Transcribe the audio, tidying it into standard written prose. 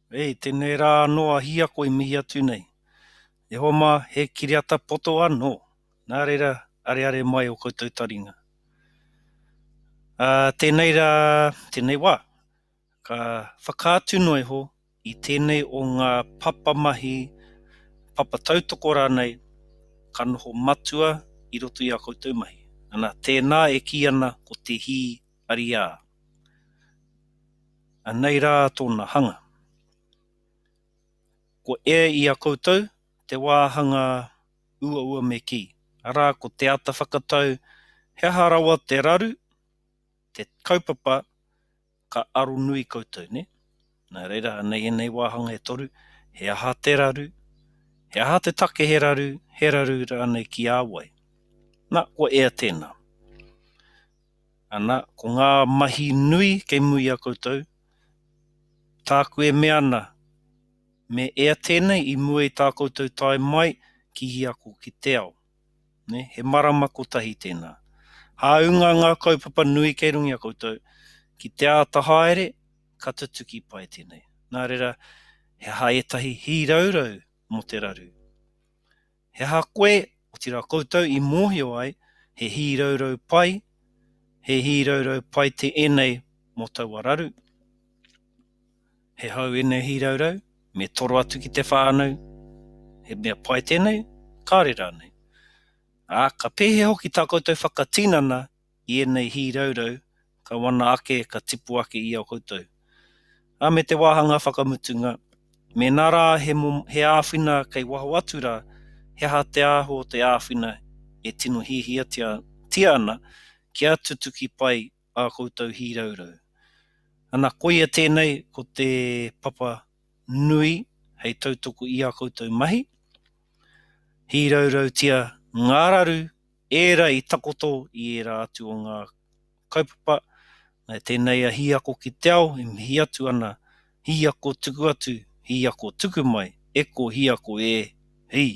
Tēnei rā noa hi ako I mihi atu nei. E homa he kiriata poto anō. Nā reira, are mai o koutou taringa. Tēnei rā, tēnei wā, ka whakaatu noi ho I tēnei o ngā papa mahi, papa tautoko rānei, ka noho matua I roto I a koutou mahi. Ana tēnā e ki ana ko te hi ari ā. Anei rā tōna hanga. Ko e I a koutou, te wāhanga ua me ki. Arā ko te ata whakatau, he aha rawa te raru, te kaupapa, ka aro nui koutou, ne? Nā reira, anei wāhanga e toru, he aha te raru, he aha te take he raru rānei ki āwai. Nā, ko ea tēnā. Ana, ko ngā mahi nui kei mui a koutou, tāku e mea ana, me ea tēnei I mua I tā koutou tai mai ki hi ako ki te ao. Ne? He marama kotahi tēnā. Hāunga ngā kaupapa nui kei rungi a koutou, ki te ata haere, ka tutuki pai tēnei. Nā reira, he aha etahi hīraurau mo te raru. He aha koe, o tira koutou I mōhio ai, he hīraurau pai, te enei mo taua raru. He hau enei hīraurau, me toro atu ki te whānau, he mea pai tēnei, kāre rānei. Ka pehe hoki tā koutou whakatinana I enei hīraurau, ka wana ake, ka tipu ake I a koutou. Me te wāhanga whakamutunga, me nā rā he āwhina kei waho atu rā, he aha te aho te āwhina e tino hihia tia ana, kia tutuki pai a koutou hīraurau. Ana koia tēnei ko te papa nui hei tautoko I a koutou mahi. Hīraurau tia ngā raru, ērā I takoto I ērā atu o ngā kaupapa. Nei tēnei a hi ako ki te ao, mihi atu ana, hi ako tuku atu, hi ako tuku mai, ko hi ako hei.